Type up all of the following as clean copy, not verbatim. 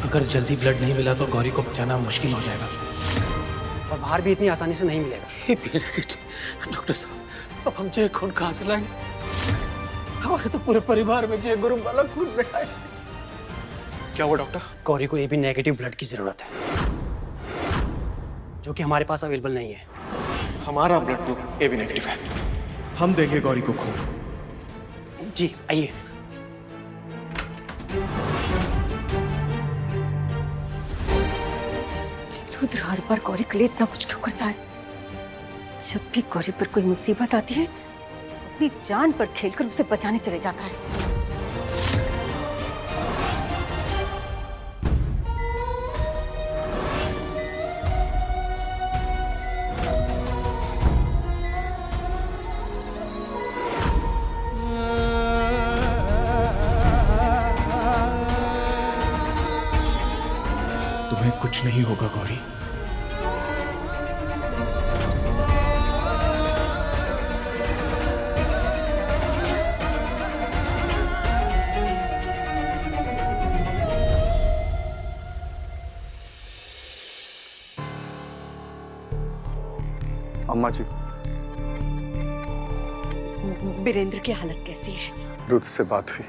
अगर जल्दी ब्लड नहीं मिला तो गौरी को बचाना मुश्किल हो जाएगा। और बाहर भी इतनी आसानी से नहीं मिलेगा। ये बी नेगेटिव। डॉक्टर साहब, अब हम जे खून कहाँ से लाएंगे? हमारे तो पूरे परिवार में जे ग्रुप वाला खून में है। क्या हुआ डॉक्टर? गौरी को AB नेगेटिव ब्लड की जरूरत है, जो कि हमारे पास अवेलेबल नहीं है। हमारा ब्लड ग्रुप AB नेगेटिव है। हम देंगे गौरी को खून। जी आइए। रुद्र पर गौरी के लिए इतना कुछ क्यों करता है? जब भी गौरी पर कोई मुसीबत आती है, अपनी जान पर खेलकर उसे बचाने चले जाता है। तुम्हें कुछ नहीं होगा गौरी। अम्मा जी, वीरेंद्र की हालत कैसी है? रुद्र से बात हुई।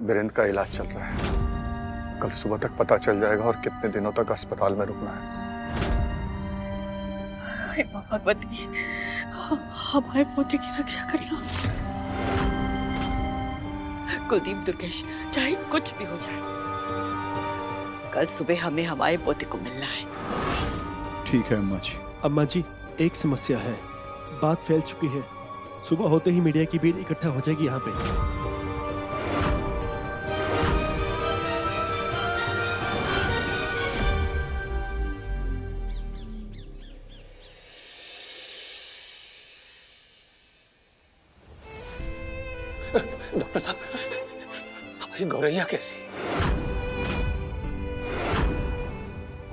वीरेंद्र का इलाज चल रहा है। कल सुबह तक पता चल जाएगा और कितने दिनों तक अस्पताल में रुकना है। हे भगवती, हमारे पोते की रक्षा करना। कुलदीप, दुर्गेश, चाहे कुछ भी हो जाए, कल सुबह हमें हमारे पोते को मिलना है। ठीक है अम्मा जी। अम्मा जी, एक समस्या है। बात फैल चुकी है। सुबह होते ही मीडिया की भीड़ इकट्ठा हो जाएगी यहाँ पे। डॉक्टर साहब, हमारी गौरैया कैसी?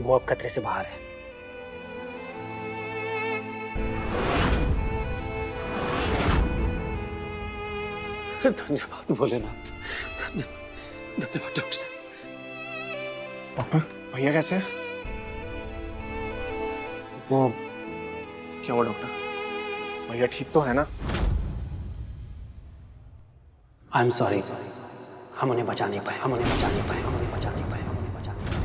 वो अब खतरे से बाहर है। धन्यवाद भोलेनाथ, धन्यवाद धन्यवाद डॉक्टर साहब। डॉक्टर, भैया कैसे हैं? वो क्या हुआ डॉक्टर? भैया ठीक तो है ना? आई एम सॉरी, हम उन्हें बचा नहीं पाए, हम उन्हें बचा नहीं पाए, हम उन्हें बचा नहीं पाए, हम उन्हें बचा नहीं पाए।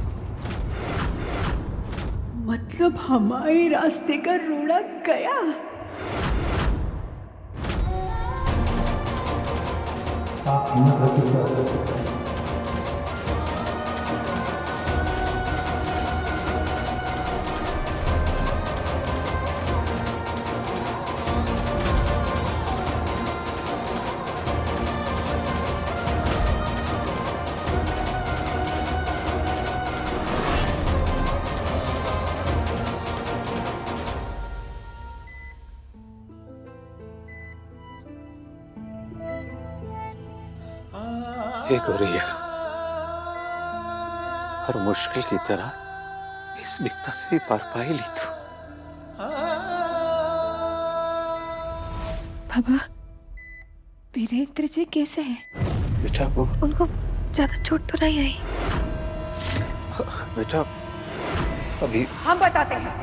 मतलब हमारे रास्ते का रोड़ा गया। हे गौरैया, हर मुश्किल की तरह इस विपदा से भी पार पाई ली तू। बाबा, वीरेंद्र जी कैसे हैं? बेटा वो उनको ज्यादा चोट तो नहीं आई? बेटा अभी हम बताते हैं।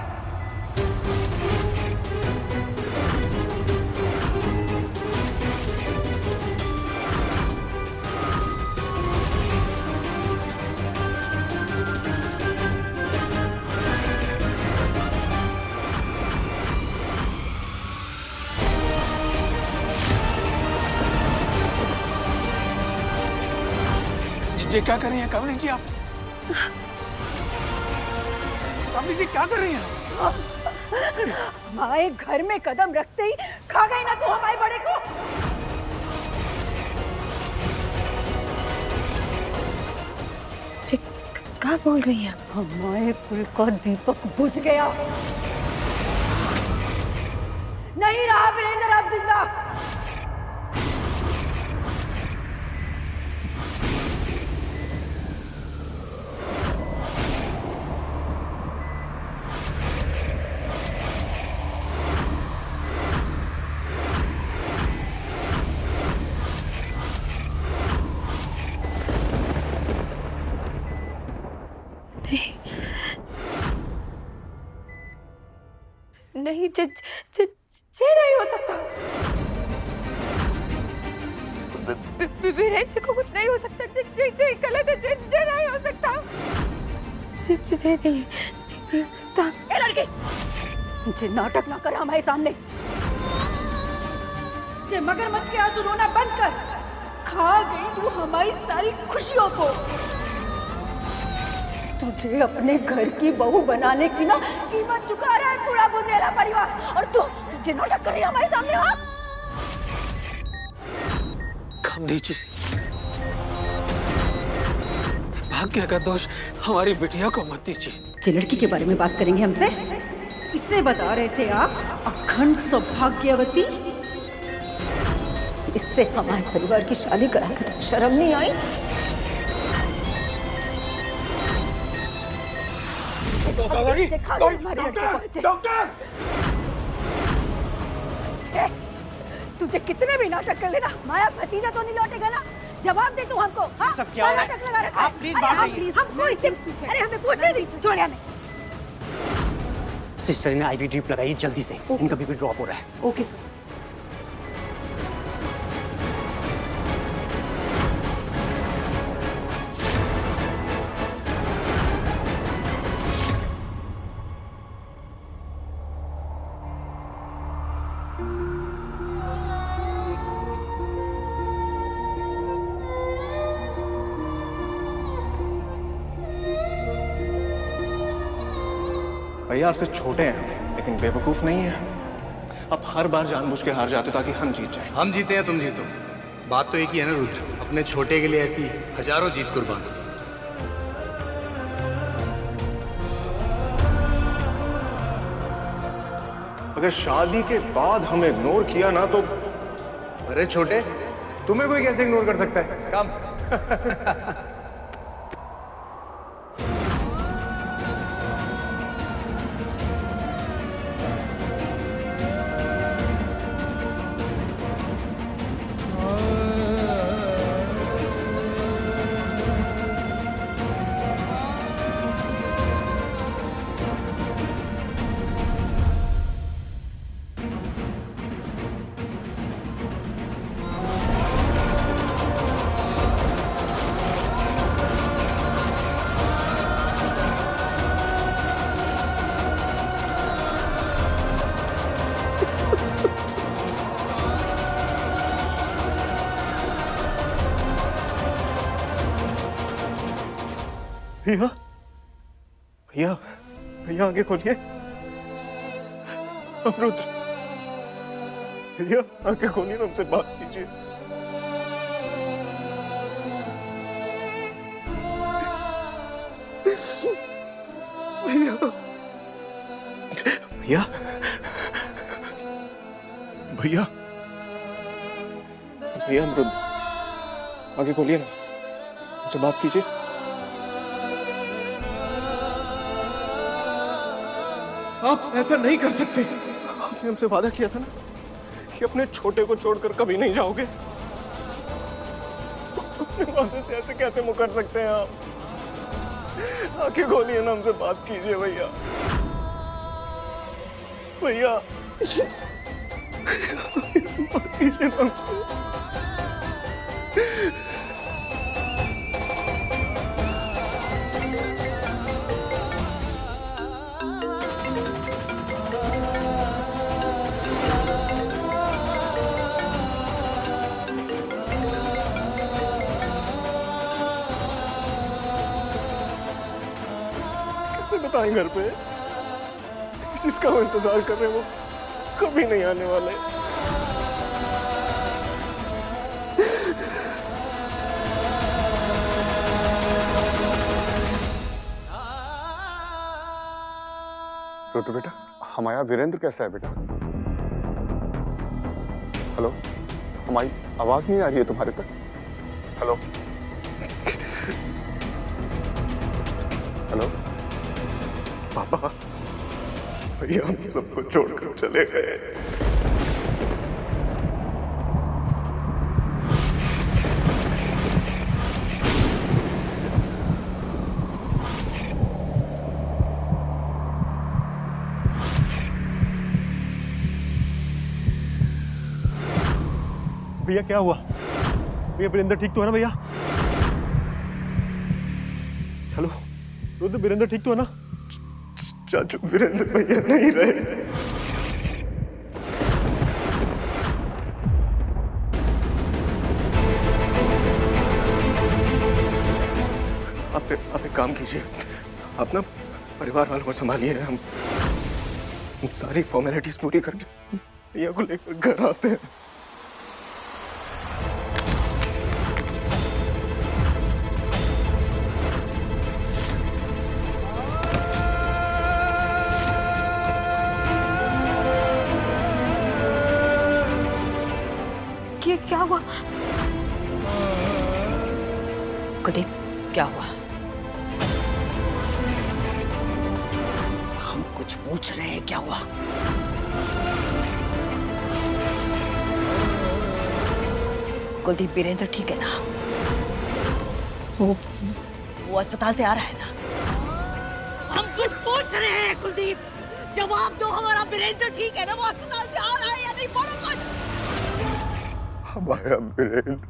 ये क्या कर रही हैं कमली जी? आप कमली जी क्या कर रही हैं? हमारे घर में कदम रखते ही खा गई ना तू हमारे बड़े को। क्या बोल रही हैं? हमारे कुल का दीपक बुझ गया। नहीं रहा वीरेंद्र अब जिंदा। नहीं नहीं, ये नहीं हो सकता। वीरेंद्र को कुछ नहीं हो सकता। ये गलत है। ये नहीं हो सकता। ये नहीं हो सकता। ए लड़की, जे नाटक ना कर हमारे सामने। जे मगरमच्छ के आंसू रोना बंद कर। खा गई तू हमारी सारी खुशियों को। तुझे अपने घर की बहू बनाने की ना कीमत चुका रहा है पूरा बुंदेला परिवार, और तू तुझे नाटक कर रही है हमारे सामने। हाँ, काम दीजिए। भाग्य का दोष हमारी बिटिया को मत दीजिए। जे लड़की के बारे में बात करेंगे हमसे, इससे बता रहे थे आप अखंड सौभाग्यवती। इससे हमारे परिवार की शादी करा के तो शर्म नहीं आई? डॉक्टर, तुझे कितने भी नाटक कर लेना, माया भतीजा तो नहीं लौटेगा ना। जवाब दे तू हमको। हाँ? सब क्या हो रहा है? नाटक लगा रखा है। आप प्लीज बात करिए। हमको इससे, अरे हमें पूछने दी, छोड़ यार। सिस्टर ने आईवी ड्रिप लगाई जल्दी से। इनका बीपी ड्रॉप हो रहा है। Okay sir. भैया आपसे छोटे हैं लेकिन बेवकूफ नहीं है। आप हर बार जानबूझ के हार जाते ताकि हम जीत जाएं। हम जीते हैं तुम जीतो, बात तो एक ही है ना रुद्र। अपने छोटे के लिए ऐसी हजारों जीत कुर्बान। अगर शादी के बाद हमें इग्नोर किया ना तो अरे छोटे, तुम्हें कोई कैसे इग्नोर कर सकता है? काम भैया भैया भैया आगे खोलिए। रुद्र भैया आगे खोलिए, हमसे बात कीजिए। भैया भैया भैया भैया रुद्र आगे खोलिए ना, हमसे बात कीजिए। आप ऐसा नहीं कर सकते। आपने हमसे वादा किया था ना कि अपने छोटे को छोड़कर कभी नहीं जाओगे। अपने वादे से ऐसे कैसे मुकर सकते हैं आप? आंखें खोलिए ना, हमसे बात कीजिए भैया। भैया बात कीजिए ना हमसे। बताएं घर पे जिसका वो इंतजार कर रहे हैं, वो कभी नहीं आने वाले। रुद्र बेटा, हमारा वीरेंद्र कैसा है बेटा? हेलो, हमारी आवाज नहीं आ रही है तुम्हारे तक? हेलो हेलो पापा भैया हम सबको छोड़कर चले गए। भैया क्या हुआ? भैया वीरेंद्र ठीक तो है ना भैया? हेलो वीरेंद्र ठीक तो है ना? चाचू वीरेंद्र भैया नहीं रहे। आप एक काम कीजिए, आप ना परिवार वालों को संभालिए। हम सारी फॉर्मेलिटीज पूरी करके भैया को लेकर घर आते हैं। क्या हुआ? कुलदीप क्या हुआ? हम कुछ पूछ रहे हैं, क्या हुआ? कुलदीप वीरेंद्र ठीक है ना? वो अस्पताल से आ रहा है ना? हम कुछ पूछ रहे हैं कुलदीप, जवाब दो। हमारा वीरेंद्र ठीक है ना? वो अस्पताल से आ रहा है या नहीं? बोलो कुछ। हमारा वीरेंद्र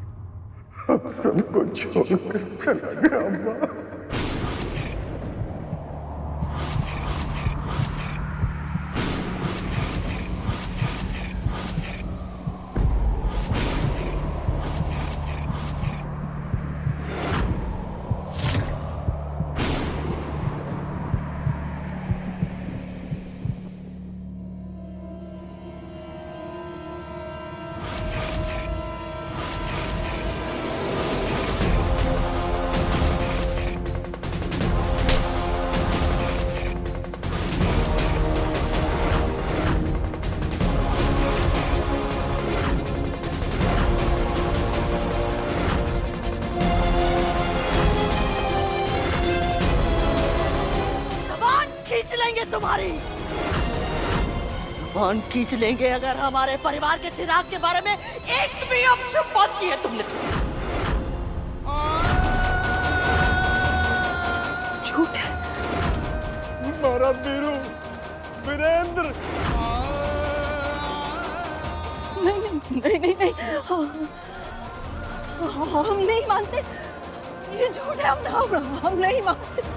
हम सबको छोड़कर चला गया अम्मा। तुम्हारी जुबान खींच लेंगे अगर हमारे परिवार के चिराग के बारे में एक भी अपशब्द बात की है तुमने। झूठ है। हमारा वीरू वीरेंद्र। नहीं, हम नहीं मानते, ये झूठ है। हम नहीं मानते।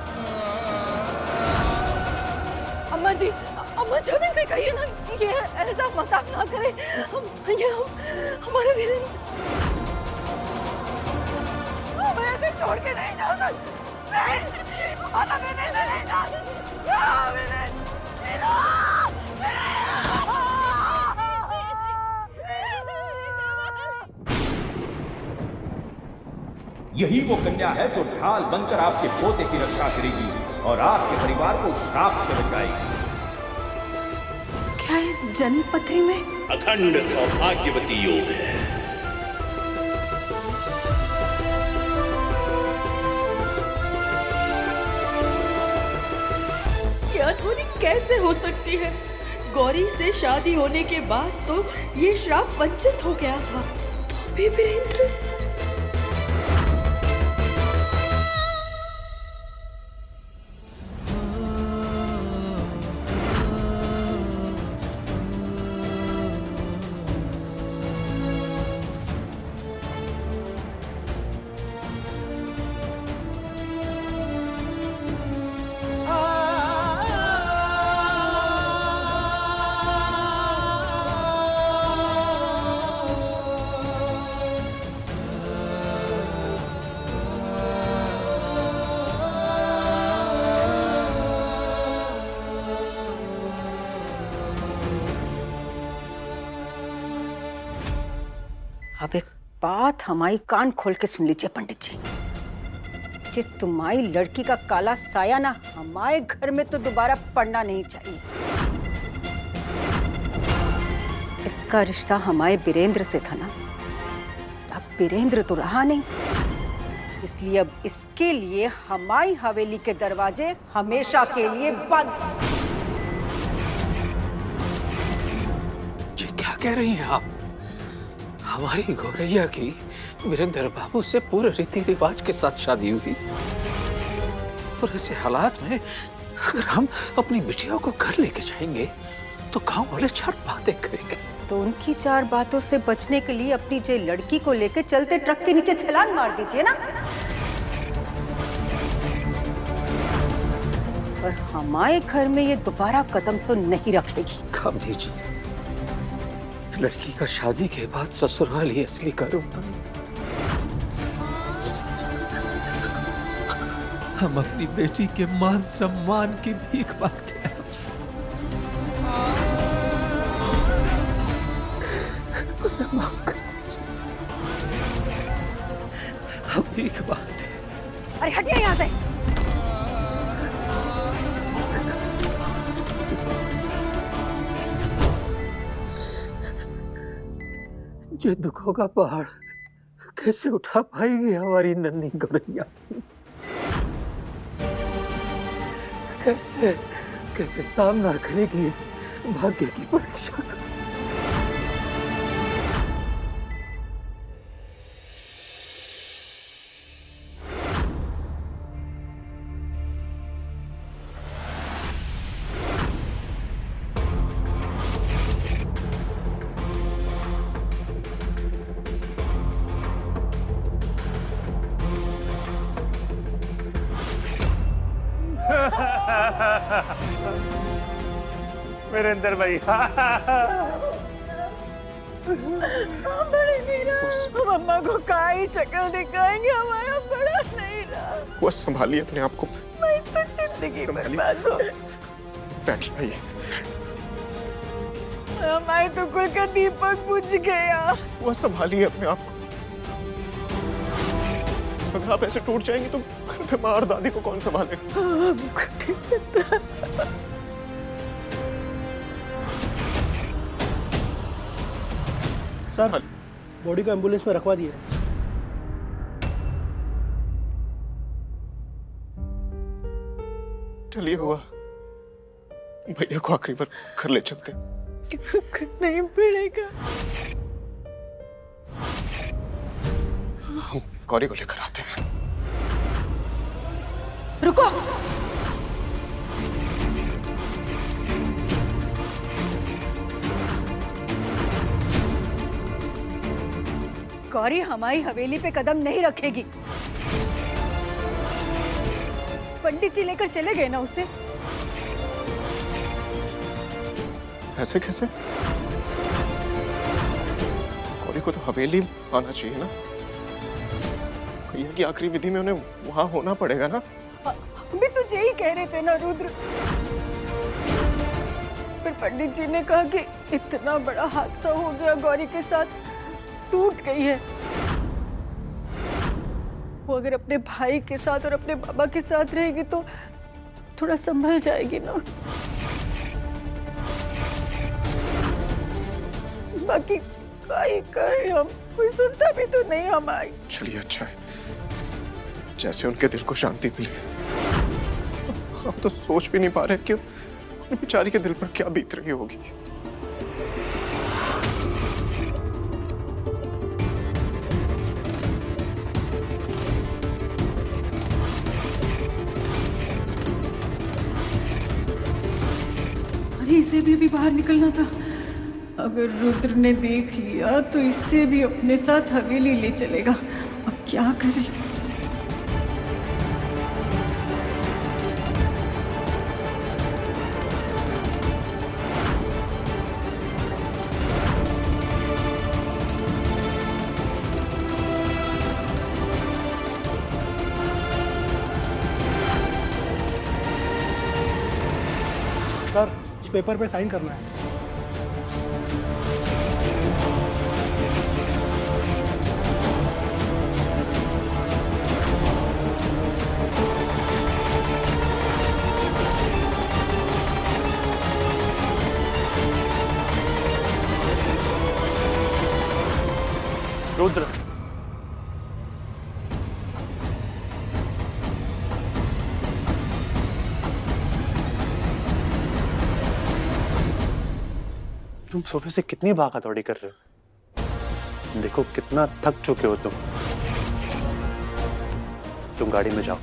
अम्मा जी हम इनसे कहिए ना कि ये ऐसा मजाक ना करे। हमारे वीरेंद्र हम ऐसे छोड़ के नहीं जा सकते। नहीं, हमारा वीरेंद्र नहीं जा सकते। यही वो कन्या है जो ढाल बनकर आपके पोते की रक्षा करेगी और आपके परिवार को श्राप से बचाएगी। क्या इस जन्मपत्री में अखंड सौभाग्यवती योग है? ये अनहोनी कैसे हो सकती है? गौरी से शादी होने के बाद तो ये श्राप वंचित हो गया था, तो भी वीरेंद्र। अब एक बात हमारी कान खोल के सुन लीजिए पंडित जी, कि तुम्हारी लड़की का काला साया ना हमारे घर में तो दोबारा पड़ना नहीं चाहिए। इसका रिश्ता हमारे वीरेंद्र से था ना, अब वीरेंद्र तो रहा नहीं, इसलिए अब इसके लिए हमारी हवेली के दरवाजे हमेशा के लिए बंद। ये क्या कह रही हैं आप? हमारी गौरैया की वीरेंद्र बाबू से पूरे रीति रिवाज के साथ शादी हुई, और ऐसे हालात में अगर हम अपनी बिटिया को घर लेके जाएंगे तो गांव वाले चार बातें करेंगे। तो उनकी 4 बातों से बचने के लिए अपनी जे लड़की को लेकर चलते ट्रक के नीचे छलांग मार दीजिए ना। पर हमारे घर में ये दोबारा कदम तो नहीं रखेगी। कामनी जी, लड़की का शादी के बाद ससुराल ही असली करूंगा। हम अपनी बेटी के मान सम्मान की भीख मांगते हैं आपसे। उसे माफ कर दीजिए, हम भीख मांगते हैं। अरे हटिए यहाँ से। जो दुखों का पहाड़ कैसे उठा पाएगी हमारी नन्ही गौरैया? कैसे कैसे सामना करेगी इस भाग्य की परीक्षा का? वीरेंद्र भाई, बड़े नहीं रहा। हम अम्मा को का ही शक्ल दिखाएंगे, हमारा बड़ा नहीं रहा। वो संभालिए अपने आप को। मैं तो जिंदगी बर्बाद हो। बैठिए भाई। हमारे तो कुल का दीपक बुझ गया। वो संभालिए अपने आप को। अगर आप ऐसे टूट जाएंगे तो घर पे माँ और दादी को कौन संभालेगा? सर, बॉडी को एम्बुलेंस में रखवा दिए। चलिए हुआ, भैया को आखिरी बार घर ले चलते। नहीं पड़ेगा। हम गौरी को लेकर आते हैं। रुको। गौरी हमारी हवेली पे कदम नहीं रखेगी। पंडित जी लेकर चले गए ना उसे। ऐसे कैसे? गौरी को तो हवेली आना चाहिए ना। भैया की आखिरी विधि में उन्हें वहां होना पड़ेगा ना। अभी तुझे ही कह रहे थे ना रुद्र। फिर पंडित जी ने कहा कि इतना बड़ा हादसा हो गया, गौरी के साथ टूट गई है। वो अगर अपने भाई के साथ और अपने बाबा के साथ रहेगी तो थोड़ा संभल जाएगी ना। बाकी काय करे, हम कोई सुनता भी तो नहीं हमारी। चलिए अच्छा है, जैसे उनके दिल को शांति मिली। हम तो सोच भी नहीं पा रहे कि बेचारी के दिल पर क्या बीत रही होगी। अरे इसे भी बाहर निकलना था। अगर रुद्र ने देख लिया तो इससे भी अपने साथ हवेली ले चलेगा। अब क्या करें? सर, इस पेपर पे साइन करना है। रुद्र, तुम सुबह से कितनी भागा दौड़ी कर रहे हो? देखो कितना थक चुके हो तुम गाड़ी में जाओ,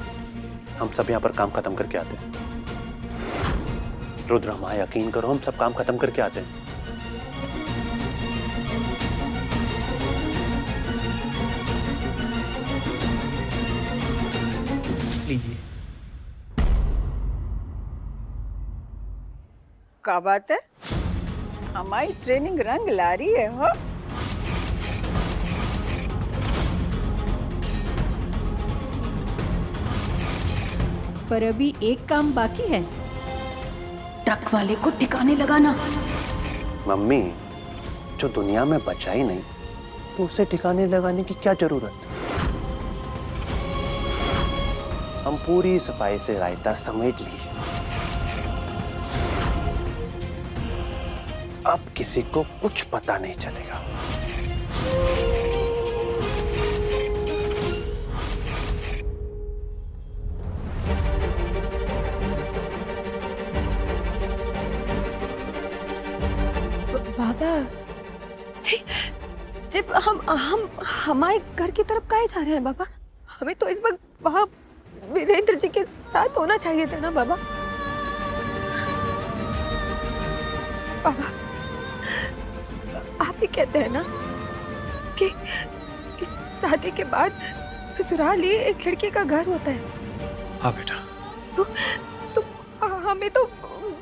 हम सब यहाँ पर काम खत्म करके आते हैं। रुद्र, हमारा यकीन करो, हम सब काम खत्म करके आते हैं। क्या बात है, हमारी ट्रेनिंग रंग ला रही है हो? पर अभी एक काम बाकी है, ट्रक वाले को ठिकाने लगाना। मम्मी, जो दुनिया में बचा ही नहीं तो उसे ठिकाने लगाने की क्या जरूरत? हम पूरी सफाई से रायता समेट लिए। अब किसी को कुछ पता नहीं चलेगा। बाबा जब हम हमारे घर की तरफ काहे जा रहे हैं बाबा? हमें तो इस वक्त वहाँ वीरेंद्र जी के साथ होना चाहिए था ना बाबा। बाबा आप ही कहते हैं ना कि शादी के बाद ससुराल ही एक लड़के का घर होता है। हाँ बेटा। तो हमें तो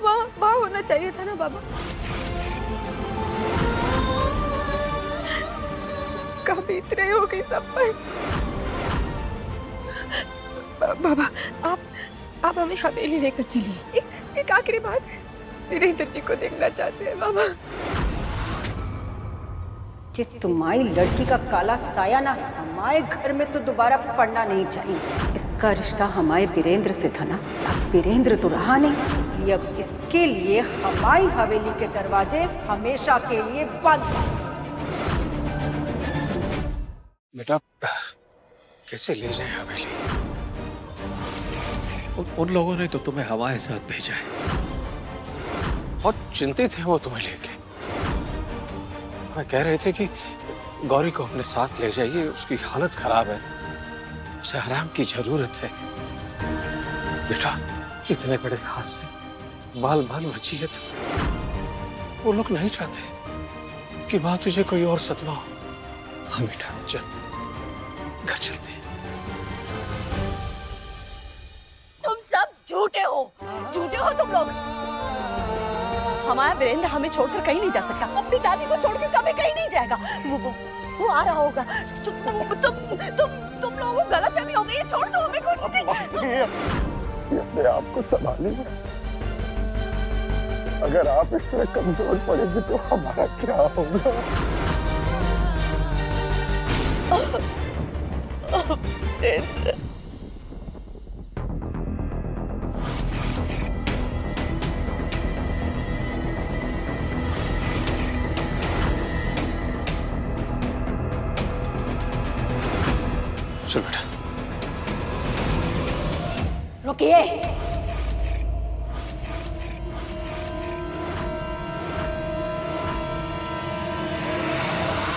वहाँ होना चाहिए था ना बाबा। कब बीत रहे हो गई सब पर। बाबा आप हमें हवेली लेकर चलिए। एक आखिरी बार वीरेंद्र जी को देखना चाहते हैं बाबा। जिस तुम्हारी लड़की का काला साया ना हमारे घर में तो दोबारा पड़ना नहीं चाहिए। इसका रिश्ता हमारे वीरेंद्र से था ना, अब वीरेंद्र तो रहा नहीं, इसलिए अब इसके लिए हमारी हवेली के दरवाजे हमेशा के लिए बंद। बेटा कैसे ले जाए हवेली? उन लोगों ने तो तुम्हें हमारे साथ भेजा है। बहुत चिंतित हैं वो तुम्हें लेके। मैं कह रहे थे कि गौरी को अपने साथ ले जाइए, उसकी हालत खराब है, उसे आराम की जरूरत है। बेटा इतने बड़े हादसे बाल बाल बची है तो वो लोग नहीं चाहते कि माँ तुझे कोई और सदमा हो। हाँ बेटा चल घर चलते हैं। तुम सब झूठे हो तुम लोग। हमारा वीरेंद्र हमें छोड़कर कहीं नहीं जा सकता, अपनी दादी को छोड़कर कभी कहीं नहीं जाएगा। वो आ रहा होगा। तुम लोगों को गलतफहमी हो गई है, छोड़ दो हमें कुछ नहीं। अपने आप को संभालिए। अगर आप इसमें कमजोर पड़ेंगे तो हमारा क्या होगा? चल बेटा। रुकिए।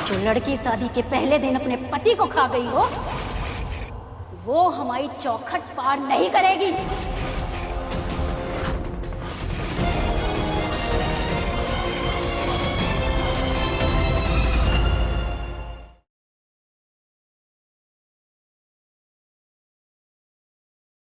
जो लड़की शादी के पहले दिन अपने पति को खा गई हो, वो हमारी चौखट पार नहीं करेगी।